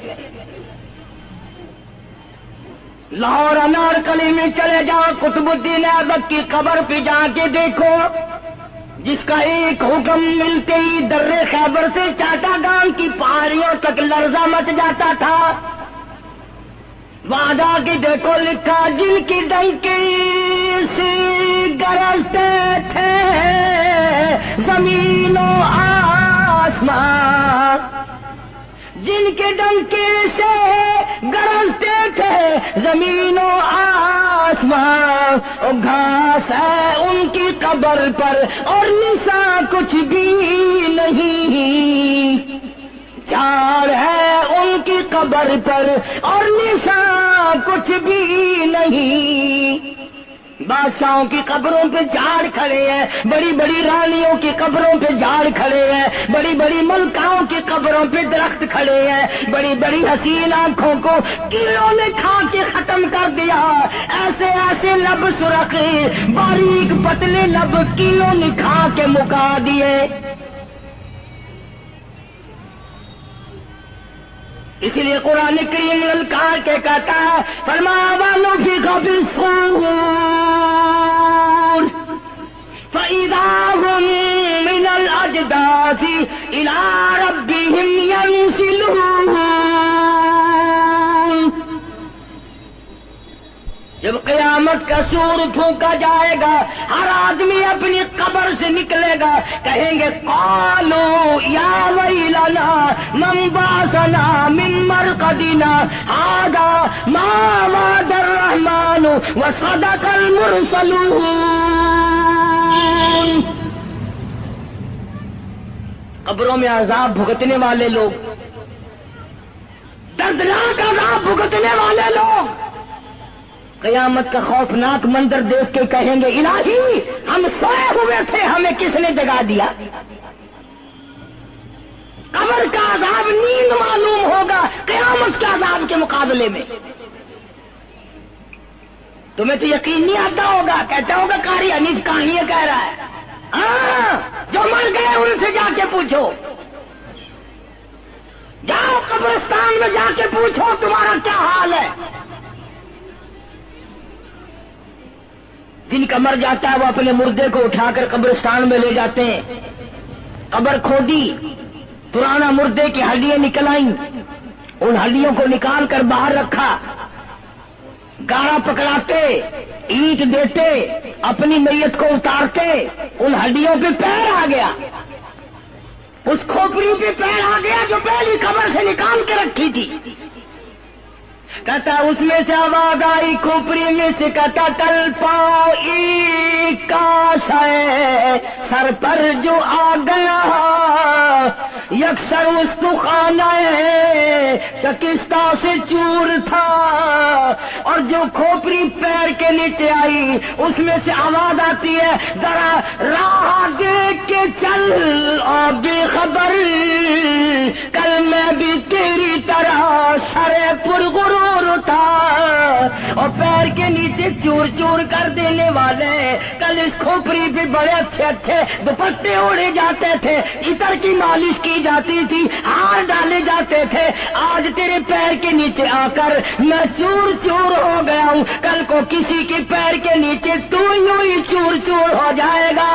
لاہور انارکلی میں چلے جاؤ، قطب الدین ایبک کی قبر پہ جا کے دیکھو، جس کا ایک حکم ملتے ہی در خیبر سے چاٹا گام کی پہاڑیوں تک لرزہ مچ جاتا تھا۔ وہاں جا کے دیکھو لکھا، جن کی ڈنکی سے گرجتے تھے زمین و آسمان، جن کے ڈنکی سے گرجتے تھے زمین و آسمان، اور گھاس ہے ان کی قبر پر اور نساء کچھ بھی نہیں، جھاڑ ہے ان کی قبر پر اور نساء کچھ بھی نہیں۔ بادشاہوں کی قبروں پہ جھاڑ کھڑے ہیں، بڑی بڑی رانیوں کی قبروں پہ جھاڑ کھڑے ہیں، بڑی بڑی ملکاؤں کی قبروں پہ درخت کھڑے ہیں، بڑی بڑی حسین آنکھوں کو کیڑوں نے کھا کے ختم کر دیا، ایسے ایسے لب سرخ باریک پتلے لب کیڑوں نے کھا کے مکا دیے۔ اسی لیے قرآن کریم للکار کے کہتا ہے، فرمایا وَنُفِخَ فِي الصُّورِ فَإِذَا هُم مِّنَ الْأَجْدَاثِ إِلَىٰ رَبِّهِمْ يَنسِلُونَ۔ جب قیامت کا سور پھونکا جائے گا، ہر آدمی اپنی قبر سے نکلے گا، کہیں گے قالوا یا ویلنا من بعثنا من مرقدنا هذا ما وعد الرحمن وصدق المرسلون۔ قبروں میں عذاب بھگتنے والے لوگ، دردناک عذاب بھگتنے والے لوگ قیامت کا خوفناک منظر دیکھ کے کہیں گے الہی ہم سوئے ہوئے تھے ہمیں کس نے جگا دیا. قبر کا عذاب نیند معلوم ہوگا قیامت کے عذاب کے مقابلے میں. تمہیں تو یقین نہیں آتا ہوگا, کہتا ہوگا قاری حنیف کہانیاں کہہ رہا ہے. ہاں جو مر گئے ان سے جا کے پوچھو, جاؤ قبرستان میں جا کے پوچھو تمہارا کیا حال ہے. جن کا مر جاتا ہے وہ اپنے مردے کو اٹھا کر قبرستان میں لے جاتے ہیں. قبر کھودی, پرانا مردے کی ہڈیاں نکل آئیں, ان ہڈیوں کو نکال کر باہر رکھا, گاڑا پکڑاتے, اینٹ دیتے, اپنی میت کو اتارتے, ان ہڈیوں پہ پیر آ گیا, اس کھوپڑی پہ پیر آ گیا جو پہلی قبر سے نکال کے رکھی تھی. کہتا اس میں سے آواز آئی کھوپڑی میں سے, کہتا تل پاؤ کاش ہے سر پر جو آ گیا, یکسر اس تو خانہ شکستہ سے چور تھا, اور جو کھوپڑی پیر کے نیچے آئی اس میں سے آواز آتی ہے ذرا راہ دیکھ کے چل اور بے خبر, کل میں بھی تیری طرح سرے پرغرور تھا, اور پیر کے نیچے چور چور کر دینے والے. کل اس کھوپڑی پہ بڑے اچھے اچھے دوپٹے اوڑے جاتے تھے, عطر کی مالش کی جاتی تھی, ہار ڈالے جاتے تھے, آج تیرے پیر کے نیچے آ کر میں چور چور ہو گیا ہوں, کل کو کسی کے پیر کے نیچے تو یوں ہی چور چور ہو جائے گا.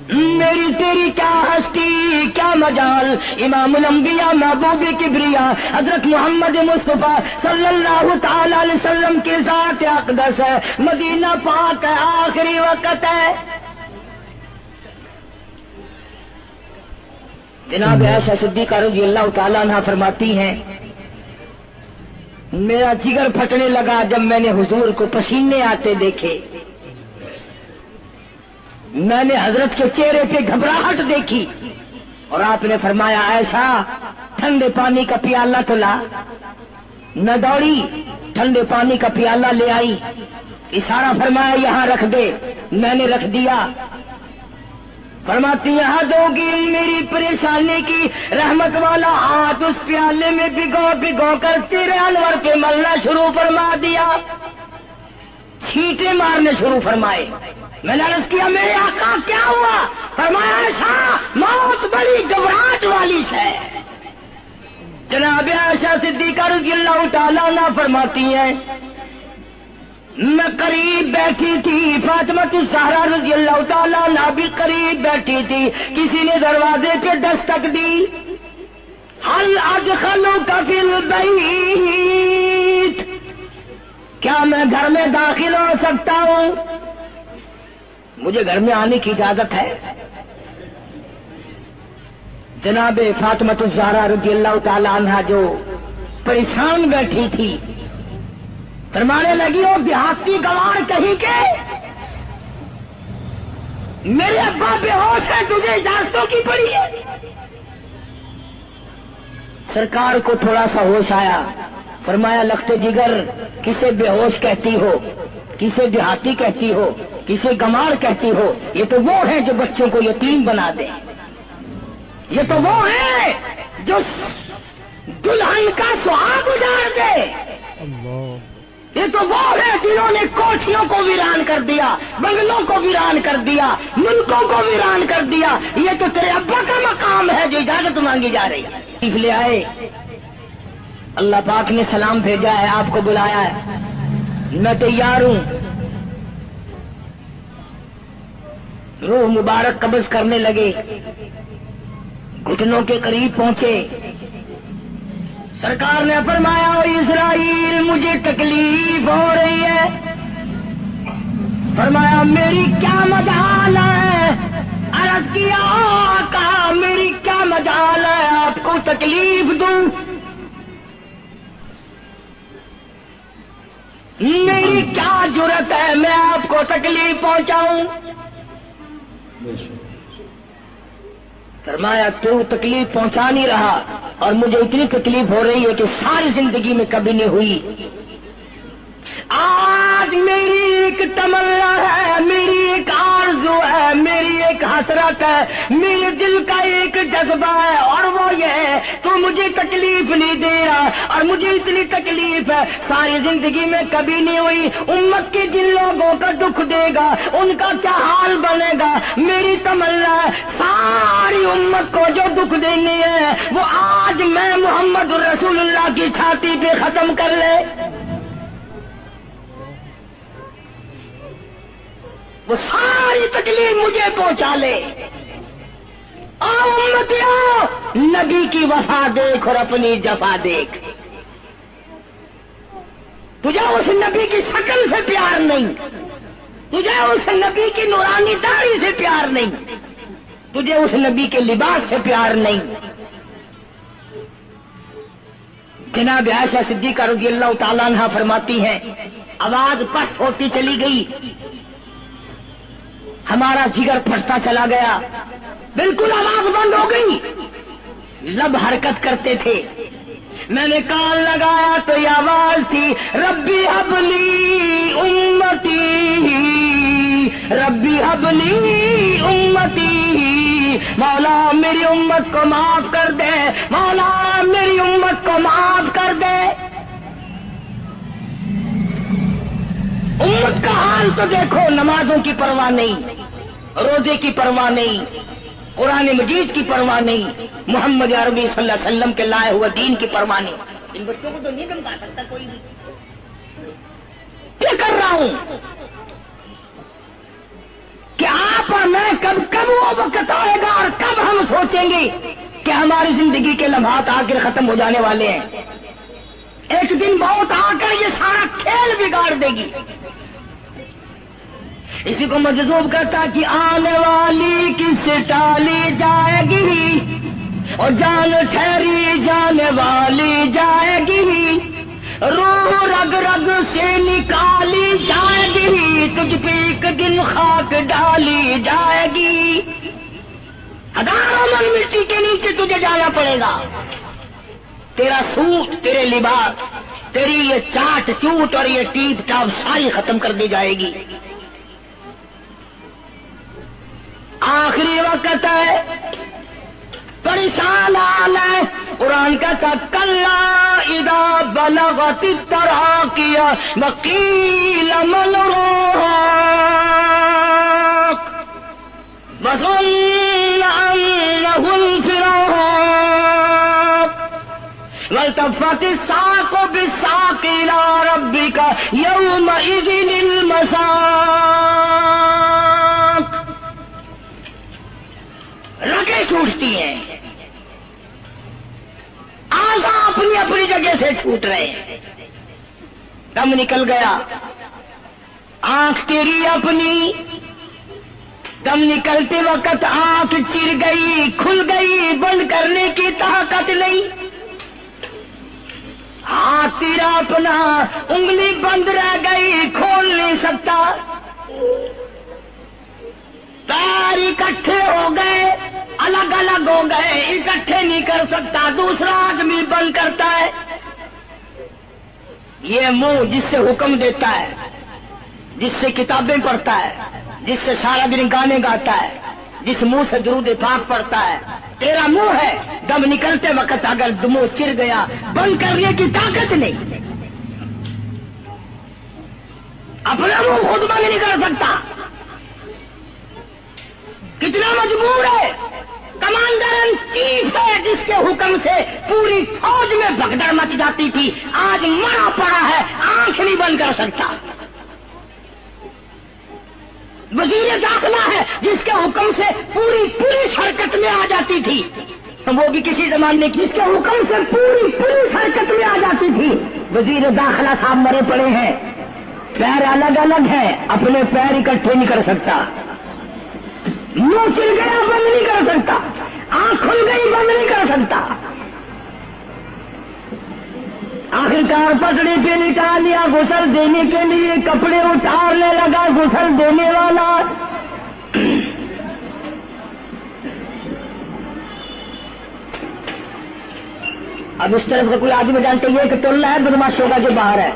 میری تیری کیا ہستی کیا مجال. امام الانبیاء محبوب کبریا حضرت محمد مصطفیٰ صلی اللہ تعالی علیہ وسلم کی ذات اقدس ہے, مدینہ پاک ہے, آخری وقت ہے. جناب عائشہ صدیقہ رضی اللہ تعالیٰ عنہ فرماتی ہیں میرا جگر پھٹنے لگا جب میں نے حضور کو پسینے آتے دیکھے. میں نے حضرت کے چہرے پہ گھبراہٹ دیکھی, اور آپ نے فرمایا ایسا ٹھنڈے پانی کا پیالہ تو لا. نہ دوڑی, ٹھنڈے پانی کا پیالہ لے آئی, اشارہ فرمایا یہاں رکھ دے. میں نے رکھ دیا. فرماتی یہاں دو گی میری پریشانی کی رحمت والا ہاتھ اس پیالے میں بھگو بھگو کر چہرے انور پہ ملنا شروع فرما دیا, چھینٹے مارنے شروع فرمائے. میں نے عرض کیا میرے آقا کیا ہوا؟ فرمایا ایسا موت بڑی گھبراہٹ والی ہے. جناب عائشہ صدیقہ رضی اللہ تعالیٰ عنہ فرماتی ہیں میں قریب بیٹھی تھی, فاطمہ الزہرا رضی اللہ تعالیٰ عنہ بھی قریب بیٹھی تھی. کسی نے دروازے پہ دستک دی, حل ادخلوک فی البیت, کیا میں گھر میں داخل ہو سکتا ہوں؟ مجھے گھر میں آنے کی اجازت ہے؟ جناب فاطمہ الزہرا رضی اللہ تعالی عنہا جو پریشان بیٹھی تھی فرمانے لگی وہ دیہات کی گوار کہیں کے میرے ابا بے ہوش ہے, تجھے اجازتوں کی پڑی ہے. سرکار کو تھوڑا سا ہوش آیا, فرمایا لخت جگر کسے بے ہوش کہتی ہو, کسے دیہاتی کہتی ہو, کسے گمار کہتی ہو؟ یہ تو وہ ہیں جو بچوں کو یتیم بنا دیں, یہ تو وہ ہیں جو دلہن کا سہاگ اجاڑ دے, یہ تو وہ ہیں جنہوں نے کوٹھیوں کو ویران کر دیا, بنگلوں کو ویران کر دیا, ملکوں کو ویران کر دیا. یہ تو تیرے ابا کا مقام ہے جو اجازت مانگی جا رہی ہے. لے آئے, اللہ پاک نے سلام بھیجا ہے, آپ کو بلایا ہے, میں تیار ہوں. روح مبارک قبض کرنے لگے, گھٹنوں کے قریب پہنچے. سرکار نے فرمایا او اسرائیل مجھے تکلیف ہو رہی ہے. فرمایا میری کیا مجال ہے؟ عرض کیا آقا میری کیا مجال ہے آپ کو تکلیف دوں؟ میری کیا جرت ہے میں آپ کو تکلیف پہنچاؤں؟ فرمایا تو تکلیف پہنچا نہیں رہا اور مجھے اتنی تکلیف ہو رہی ہے کہ ساری زندگی میں کبھی نہیں ہوئی. آج میری ایک تمنا ہے، میری ایک آرزو ہے، میری ایک حسرت ہے، میرے دل کا ایک جذبہ ہے، اور وہ یہ ہے تو مجھے تکلیف نہیں دے رہا، اور مجھے اتنی تکلیف ہے ساری زندگی میں کبھی نہیں ہوئی۔ امت کے جن لوگوں کا دکھ دے گا ان کا کیا حال بنے گا؟ میری تمنا ہے ساری امت کو جو دکھ دینے ہے وہ آج میں محمد رسول اللہ کی چھاتی پہ ختم کر لے، وہ ساری تکلیف مجھے پہنچا لے۔ آؤ امتیوں، نبی کی وفا دیکھ اور اپنی جفا دیکھ۔ تجھے اس نبی کی شکل سے پیار نہیں، تجھے اس نبی کی نورانی داڑھی سے پیار نہیں، تجھے اس نبی کے لباس سے پیار نہیں۔ جناب عائشہ صدیقہ رضی اللہ تعالیٰ عنہا فرماتی ہیں، آواز پست ہوتی چلی گئی، ہمارا جگر پھٹتا چلا گیا، بالکل آواز بند ہو گئی، لب حرکت کرتے تھے۔ میں نے کان لگایا تو یہ آواز تھی، ربی حبلی امتی، ربی حبلی امتی، مولا میری امت کو معاف کر دے، مولا میری امت کو معاف کر دے۔ امت کا حال تو دیکھو، نمازوں کی پرواہ نہیں، روزے کی پرواہ نہیں، قرآن مجید کی پرواہ نہیں، محمد عربی صلی اللہ علیہ وسلم کے لائے ہوئے دین کی پرواہ نہیں۔ ان بچوں کو تو نہیں دمکا سکتا کوئی بھی۔ کیا کر رہا ہوں کہ آپ اور میں کب وہ وقت آئے گا اور کب ہم سوچیں گے کہ ہماری زندگی کے لمحات آخر ختم ہو جانے والے ہیں۔ ایک دن بہت آ کر یہ سارا کھیل بگاڑ دے گی۔ اسی کو مجذوب کرتا کہ آنے والی کس ٹالی جائے گی، اور جان ٹھہری جانے والی جائے گی، روح رگ رگ سے نکالی جائے گی، تجھ پہ ایک دن خاک ڈالی جائے گی، ہزاروں من مٹی کے نیچے تجھے جانا پڑے گا، تیرا سوٹ، تیرے لباس، تیری یہ چاٹ چوٹ اور یہ ٹیپ ٹاپ ساری ختم کر دی جائے گی۔ آخری وقت ہے، پریشان حال ہے۔ قرآن کا تھا کلا اذا بلغت التراقی وقیل من راق وظن انه الفراق والتفت الساق بالساق الى ربك يومئذ المساق۔ رگیں چھوٹتی ہیں، آزا اپنی اپنی جگہ سے چھوٹ رہے ہیں، دم نکل گیا، آنکھ تیری اپنی، دم نکلتے وقت آنکھ چر گئی، کھل گئی، بند کرنے کی طاقت نہیں، ہاتھ تیرا اپنا، انگلی بند رہ گئی، کھول نہیں سکتا، پیر اکٹھے ہو گئے، الگ الگ ہو گئے، اکٹھے نہیں کر سکتا، دوسرا آدمی بند کرتا ہے۔ یہ منہ جس سے حکم دیتا ہے، جس سے کتابیں پڑھتا ہے، جس سے سارا دن گانے گاتا ہے، جس منہ سے درود پاک پڑھتا ہے، تیرا منہ ہے، دم نکلتے وقت اگر منہ چر گیا، بند کرنے کی طاقت نہیں، اپنا منہ خود بند نہیں کر سکتا، کتنا مجبور ہے، کمانڈر ان چیف ہے جس کے حکم سے پوری فوج میں بھگدڑ مچ جاتی تھی، آج مرا پڑا ہے، آنکھ نہیں بند کر سکتا۔ وزیر داخلہ ہے جس کے حکم سے پوری پولیس حرکت میں آ جاتی تھی، وہ بھی کسی زمانے کی، جس کے حکم سے پوری پولیس حرکت میں آ جاتی تھی، وزیر داخلہ صاحب مرے پڑے ہیں، پیر الگ الگ ہیں، اپنے پیر اکٹھے نہیں کر سکتا، منہ چل گیا بند نہیں کر سکتا، آنکھ کھل گئی بند نہیں کر سکتا، آخرکار پٹڑی پہ لٹا لیا، غسل دینے کے لیے کپڑے اتارنے لگا غسل دینے والا، اب اس طرف کا کوئی آدمی جانتے یہ کہ ٹولہ ہے بدماشوں کا جو باہر ہے،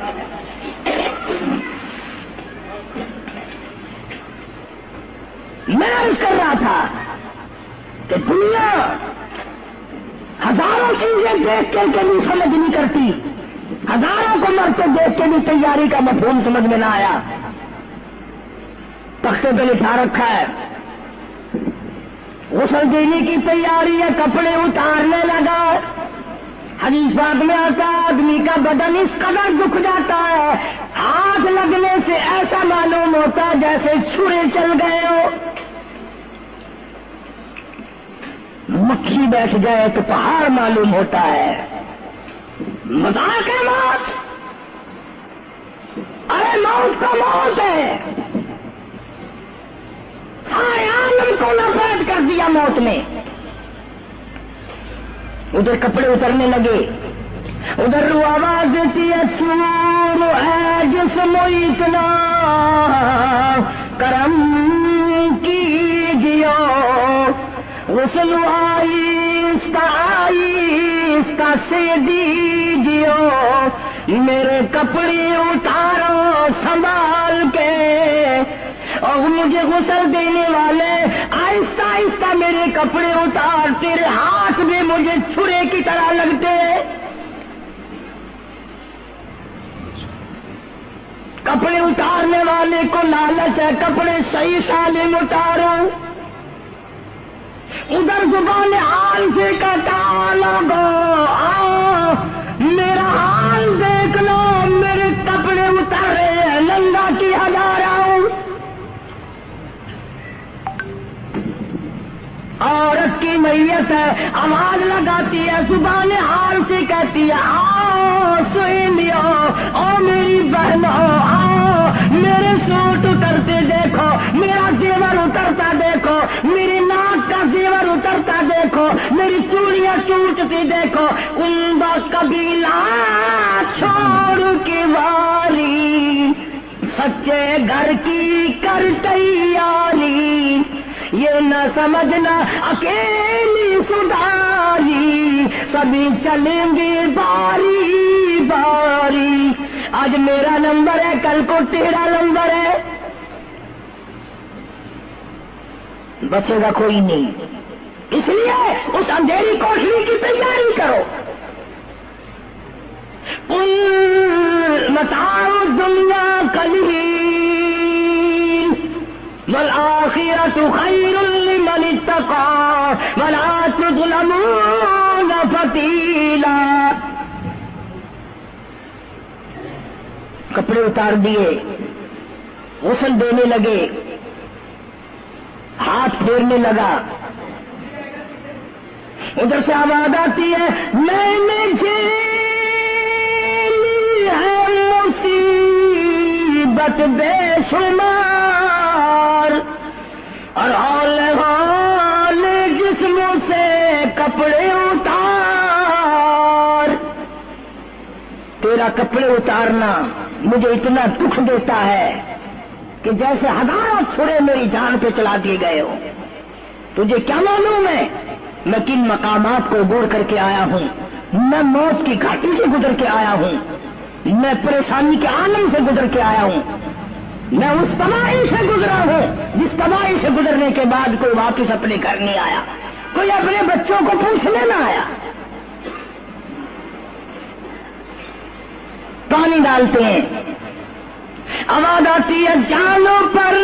میں عرض کر رہا تھا کہ دنیا ہزاروں چیزیں دیکھ کے بھی سمجھ نہیں کرتی، ہزاروں کو مرتے دیکھ کے بھی تیاری کا مفہوم سمجھ میں نہ آیا۔ تختے پہ لکھا رکھا ہے غسل دینے کی تیاری ہے، کپڑے اتارنے لگا۔ حدیث پاک میں آتا ہے آدمی کا بدن اس قدر دکھ جاتا ہے، ہاتھ لگنے سے ایسا معلوم ہوتا ہے جیسے چھرے چل گئے ہو، مکھی بیٹھ جائے تو پہاڑ معلوم ہوتا ہے۔ مذاق ہے موت، ارے موت کا موت ہے، سارے عالم کو نفرت کر دیا موت نے۔ ادھر کپڑے اترنے لگے، ادھر رو آواز دیتی ہے چور ہے جسم اتنا کرم کیجیو، غسل آہستہ آہستہ سے دیجیو، میرے کپڑے اتارو سنبھال کے، اور مجھے غسل دینے والے آہستہ آہستہ میرے کپڑے اتار، تیرے ہاتھ بھی مجھے چھرے کی طرح لگتے، کپڑے اتارنے والے کو لالچ ہے کپڑے صحیح سالم اتارو، ادھر زبان حال سے کہتا لوگو آؤ میرا حال دیکھ لو، میرے کپڑے اتار رہے ہیں، ننگا کی ہزار آؤں۔ عورت کی میت ہے، آواز لگاتی ہے، زبان حال سے کہتی ہے آؤ سہیلیو، او میری بہنو آؤ، میرے سوٹ اترتے دیکھو، میرا زیور اترتا دیکھو، میری ناک کا زیور اترتا دیکھو، میری چوڑیاں ٹوٹتی دیکھو، کنبا قبیلہ چھوڑ کے واری، سچے گھر کی کر تیاری، یہ نہ سمجھنا اکیلی سدھاری، سبھی چلیں گے باری باری، آج میرا نمبر ہے کل کو تیرا نمبر ہے، بچے گا کوئی نہیں، اس لیے اس اندھیری کوٹلی کی تیاری کرو۔ متاع الدنیا قلیل والآخرۃ خیر لمن اتقى ولا تظلمون فتیلا۔ کپڑے اتار دیے، غسل دینے لگے، ہاتھ پھیرنے لگا، ادھر سے آواز آتی ہے میں نے جھیلی ہے مصیبت بے شمار، اور حال جسم سے کپڑے اتار، تیرا کپڑے اتارنا مجھے اتنا دکھ دیتا ہے کہ جیسے ہزاروں چھرے میری جان پہ چلا دیے گئے ہو۔ تجھے کیا معلوم ہے میں کن مقامات کو عبور کر کے آیا ہوں، میں موت کی گھاٹی سے گزر کے آیا ہوں، میں پریشانی کے عالم سے گزر کے آیا ہوں، میں اس تباہی سے گزرا ہوں جس تباہی سے گزرنے کے بعد کوئی واپس اپنے گھر نہیں آیا، کوئی اپنے بچوں کو پوچھنے نہ آیا۔ پانی ڈالتے ہیں، آواز آتی ہے جانوں پر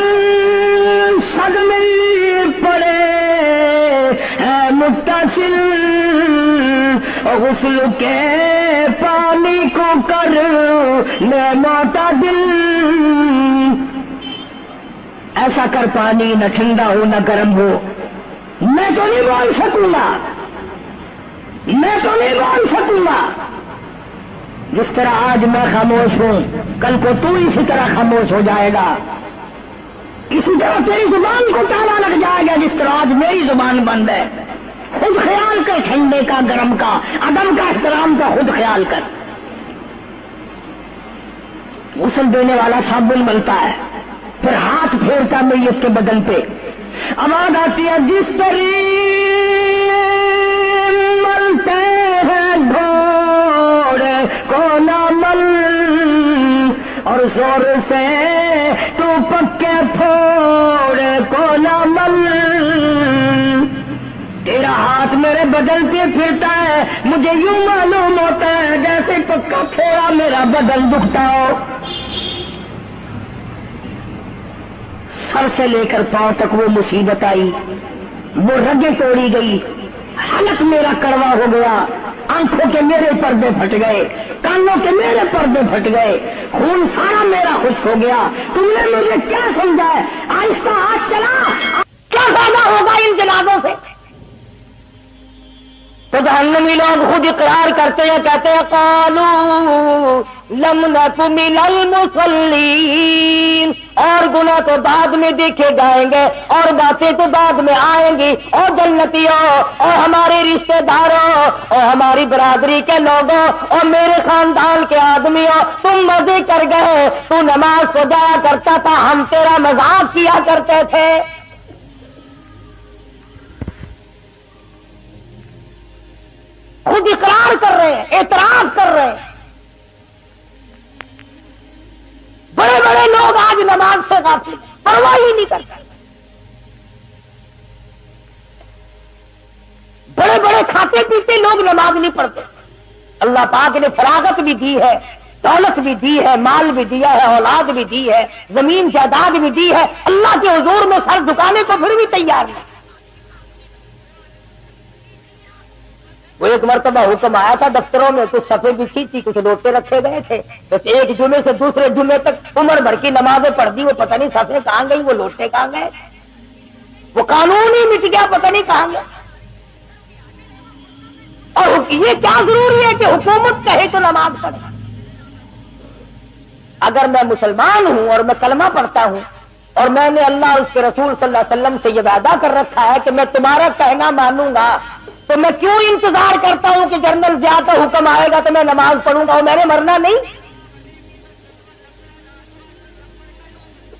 صدمے پڑے ہے متصل، غسل کے پانی کو کر لے معتدل، ایسا کر پانی نہ ٹھنڈا ہو نہ گرم ہو، میں تو نہیں بول سکوں گا، میں تو نہیں بول سکوں گا، جس طرح آج میں خاموش ہوں کل کو تو اسی طرح خاموش ہو جائے گا، اسی طرح تیری زبان کو تالا لگ جائے گا جس طرح آج میری زبان بند ہے۔ خود خیال کر، ٹھنڈے کا گرم کا عدم کا احترام کا خود خیال کر۔ غسل دینے والا صابن ملتا ہے، پھر ہاتھ پھیرتا میت کے بدن پہ، آواز آتی ہے جس طریق ملتے ہیں گھوڑے کو نہ مل، اور زور سے تو پکے پھوڑ کو نہ مل. تیرا ہاتھ میرے بدن پہ پھرتا ہے, مجھے یوں معلوم ہوتا ہے جیسے پکا پھوڑا میرا بدن دکھتا ہو. سر سے لے کر پاؤں تک وہ مصیبت آئی, وہ رگیں توڑی گئی, حلق میرا کڑوا ہو گیا, آنکھوں کے میرے پردے پھٹ گئے, کانوں کے میرے پردے پھٹ گئے, خون سارا میرا خشک ہو گیا. تم نے مجھے کیا سمجھا ہے؟ آہستہ ہاتھ چلا, کیا فائدہ ہوگا ان جنازوں سے؟ تو جہنمی لوگ خود اقرار کرتے ہیں, کہتے ہیں قالوا لم نک من المصلین. اور گناہ تو بعد میں دیکھے جائیں گے, اور باتیں تو بعد میں آئیں گی. اور جنتیوں, اور ہمارے رشتہ داروں, اور ہماری برادری کے لوگوں, اور میرے خاندان کے آدمیوں, تم مزے کر گئے, تو نماز کو جایا کرتا تھا, ہم تیرا مذاق کیا کرتے تھے. خود اقرار کر رہے ہیں, اعتراف کر رہے ہیں. بڑے بڑے لوگ آج نماز سے غافل, پرواہ ہی نہیں کرتے. بڑے بڑے کھاتے پیتے لوگ نماز نہیں پڑھتے. اللہ پاک نے فراغت بھی دی ہے, دولت بھی دی ہے, مال بھی دیا ہے, اولاد بھی دی ہے, زمین جائیداد بھی دی ہے. اللہ کے حضور میں سر جھکانے کو پھر بھی تیار نہیں. وہ ایک مرتبہ حکم آیا تھا دفتروں میں, کچھ صفیں بچھی تھی, کچھ لوٹے رکھے گئے تھے. بس ایک جمعے سے دوسرے جمعے تک عمر بھر کی نمازیں پڑھ دی, وہ پتہ نہیں صفیں کہاں گئی, وہ لوٹے کہاں گئے, وہ قانون ہی مٹ گیا, پتہ نہیں کہاں گیا. اور یہ کیا ضروری ہے کہ حکومت کہے تو نماز پڑھے؟ اگر میں مسلمان ہوں اور میں کلمہ پڑھتا ہوں, اور میں نے اللہ اور اس کے رسول صلی اللہ علیہ وسلم سے یہ وعدہ کر رکھا ہے کہ میں تمہارا کہنا مانوں گا, تو میں کیوں انتظار کرتا ہوں کہ جنرل ضیاء کا حکم آئے گا تو میں نماز پڑھوں گا, اور میں نے مرنا نہیں؟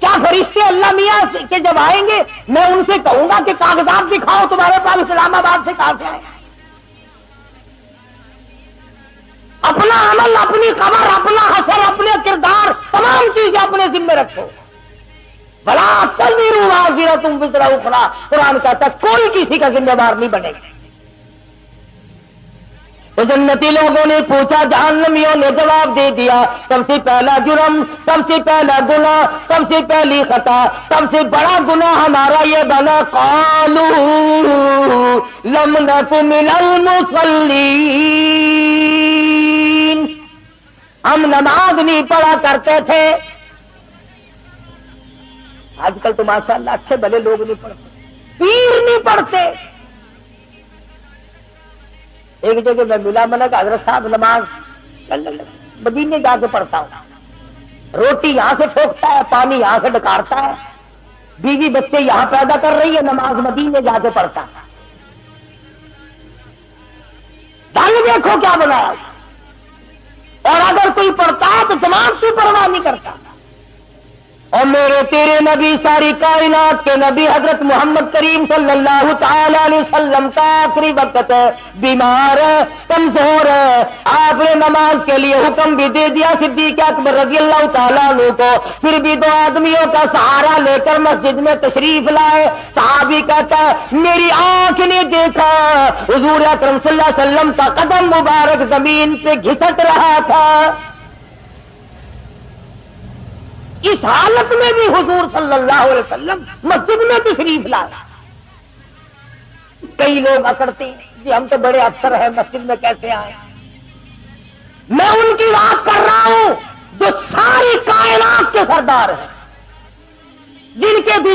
کیا فرشتے اللہ میاں کے جب آئیں گے میں ان سے کہوں گا کہ کاغذات دکھاؤ تمہارے پاس اسلام آباد سے کہاں سے آئے؟ اپنا عمل, اپنی خبر, اپنا حشر, اپنے کردار, تمام چیزیں اپنے ذمہ رکھو. بلا تزر وازرۃ وزر اخری, قرآن کہتا ہے کوئی کسی کا ذمہ دار نہیں بنے گا. تو جنتی لوگوں نے پوچھا, جہنمیوں نے جواب دے دیا, سب سے پہلا جرم, سب سے پہلا گناہ, سب سے پہلی خطا, سب سے بڑا گناہ ہمارا یہ بنا, قالوا لم نک من المصلین, ہم نماز نہیں پڑھا کرتے تھے. آج کل تو ماشاءاللہ اچھے بھلے لوگ نہیں پڑھتے, پیر نہیں پڑھتے. ایک جگہ میں ملا, میں نے کہا حضرت صاحب نماز مدینے جا کے پڑھتا ہوں, روٹی یہاں سے ٹھوکتا ہے, پانی یہاں سے ڈکارتا ہے, بیوی بچے یہاں پیدا کر رہی ہے, نماز مدینے جا کے پڑھتا ہے. ڈال دیکھو کیا بنایا. اور اگر کوئی پڑھتا ہے تو تمام کی پرواہ نہیں کرتا. اور میرے تیرے نبی, ساری کائنات کے نبی حضرت محمد کریم صلی اللہ تعالی علیہ وسلم کا آخری وقت ہے, بیمار ہے, کمزور ہے, آپ نے نماز کے لیے حکم بھی دے دیا صدیق اکبر رضی اللہ تعالیٰ عنہ کو, پھر بھی دو آدمیوں کا سہارا لے کر مسجد میں تشریف لائے. صحابی کہتا ہے میری آنکھ نے دیکھا حضور اکرم صلی اللہ علیہ وسلم کا قدم مبارک زمین پہ گھسٹ رہا تھا. اس حالت میں بھی حضور صلی اللہ علیہ وسلم مسجد میں تشریف لائے. کئی لوگ اکڑتے ہیں جی ہم تو بڑے افسر ہیں, مسجد میں کیسے آئے؟ میں ان کی بات کر رہا ہوں جو ساری کائنات کے سردار ہیں, جن کے بھی